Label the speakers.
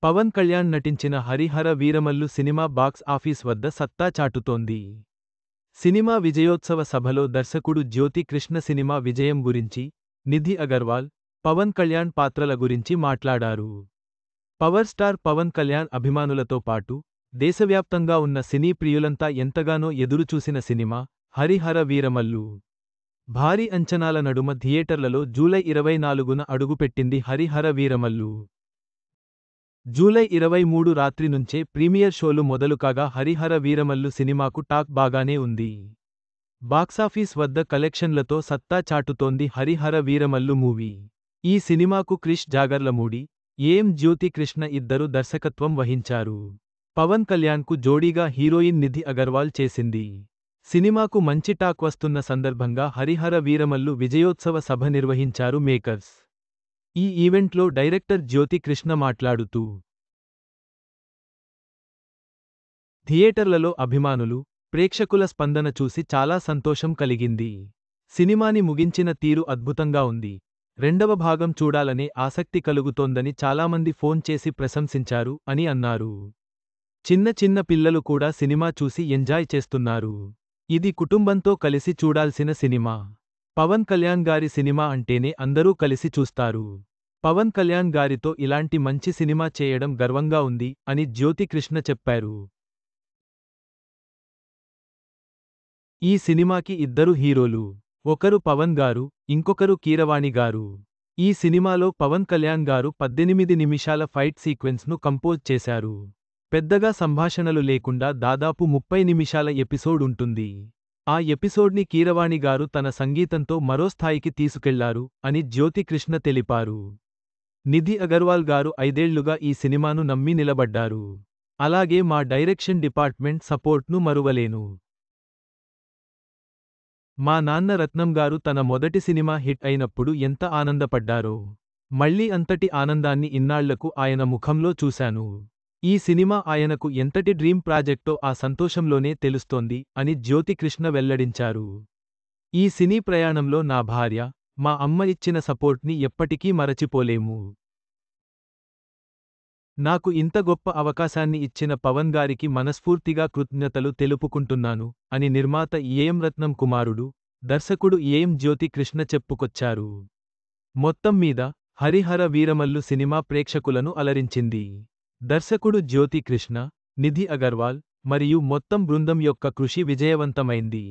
Speaker 1: పవన్ కళ్యాణ్ నటించిన Harihara Veeramallu cinema box office వద్ద సత్తా చాటుతోంది. సినిమా విజయోత్సవ సభలో దర్శకుడు జ్యోతి కృష్ణ సినిమా విజయం గురించి, నిధి అగర్వాల్, పవన్ కళ్యాణ్ పాత్రల గురించి మాట్లాడారు. పవర్ స్టార్ పవన్ కళ్యాణ్ అభిమానులతో పాటు, దేశవ్యాప్తంగా ఉన్న సినీ ప్రియులంతా ఎంతగానో ఎదురుచూసిన సినిమా, హరిహర వీరమల్లు. భారీ అంచనాల నడుమ థియేటర్లలో జూలై 24న అడుగుపెట్టింది హరిహర వీరమల్లు. జూలై 23 రాత్రి నుంచే ప్రీమియర్ షోలు మొదలుకాగా హరిహర వీరమల్లు సినిమాకు టాక్ బాగానే ఉంది. బాక్సాఫీస్ వద్ద కలెక్షన్లతో సత్తా చాటుతోంది హరిహర వీరమల్లు మూవీ. ఈ సినిమాకు క్రిష్ జాగర్లమూడి, ఏఎం జ్యోతి కృష్ణ ఇద్దరు దర్శకత్వం వహించారు. పవన్ కళ్యాణ్కు జోడీగా హీరోయిన్ నిధి అగర్వాల్ చేసింది. సినిమాకు మంచి టాక్ వస్తున్న సందర్భంగా హరిహర వీరమల్లు విజయోత్సవ సభ నిర్వహించారు మేకర్స్. ఈ ఈవెంట్లో డైరెక్టర్ జ్యోతి కృష్ణ మాట్లాడుతూ, థియేటర్లలో అభిమానులు, ప్రేక్షకుల స్పందన చూసి చాలా సంతోషం కలిగింది. సినిమాని ముగించిన తీరు అద్భుతంగా ఉంది. రెండవ భాగం చూడాలనే ఆసక్తి కలుగుతోందని చాలామంది ఫోన్ చేసి ప్రశంసించారు అని అన్నారు. చిన్న చిన్న పిల్లలు కూడా సినిమా చూసి ఎంజాయ్ చేస్తున్నారు. ఇది కుటుంబంతో కలిసి చూడాల్సిన సినిమా. పవన్ కళ్యాణ్ గారి సినిమా అంటేనే అందరూ కలిసి చూస్తారు. పవన్ కళ్యాణ్ గారితో ఇలాంటి మంచి సినిమా చేయడం గర్వంగా ఉంది అని జ్యోతి కృష్ణ చెప్పారు. ఈ సినిమాకి ఇద్దరు హీరోలు. ఒకరు పవన్ గారు, ఇంకొకరు కీరవాణి గారు. ఈ సినిమాలో పవన్ కళ్యాణ్ గారు 18 నిమిషాల ఫైట్ సీక్వెన్స్ను కంపోజ్ చేశారు. పెద్దగా సంభాషణలు లేకుండా దాదాపు 30 నిమిషాల ఎపిసోడ్ ఉంటుంది. ఆ ఎపిసోడ్ని కీరవాణి గారు తన సంగీతంతో మరో స్థాయికి తీసుకెళ్లారు అని జ్యోతి కృష్ణ తెలిపారు. నిధి అగర్వాల్ గారు 5 ఏళ్లుగా ఈ సినిమాను నమ్మి నిలబడ్డారు. అలాగే మా డైరెక్షన్ డిపార్ట్మెంట్ సపోర్ట్ను మరువలేను. మా నాన్న రత్నం గారు తన మొదటి సినిమా హిట్ అయినప్పుడు ఎంత ఆనందపడ్డారో, మళ్ళీ అంతటి ఆనందాన్ని ఇన్నాళ్లకు ఆయన ముఖంలో చూశాను. ఈ సినిమా ఆయనకు ఎంతటి డ్రీమ్ ప్రాజెక్టో ఆ సంతోషంలోనే తెలుస్తోంది అని జ్యోతి కృష్ణ వెల్లడించారు. ఈ సినీ ప్రయాణంలో నా భార్య, మా అమ్మ ఇచ్చిన సపోర్ట్ని ఎప్పటికీ మరచిపోలేము. నాకు ఇంత గొప్ప అవకాశాన్ని ఇచ్చిన పవన్ గారికి మనస్ఫూర్తిగా కృతజ్ఞతలు తెలుపుకుంటున్నాను అని నిర్మాత ఏఎం రత్నం కుమారుడు, దర్శకుడు ఏఎం జ్యోతి కృష్ణ చెప్పుకొచ్చారు. మొత్తం మీద హరిహర వీరమల్లు సినిమా ప్రేక్షకులను అలరించింది. దర్శకుడు జ్యోతి కృష్ణ, నిధి అగర్వాల్ మరియు మొత్తం బృందం యొక్క కృషి విజయవంతమైంది.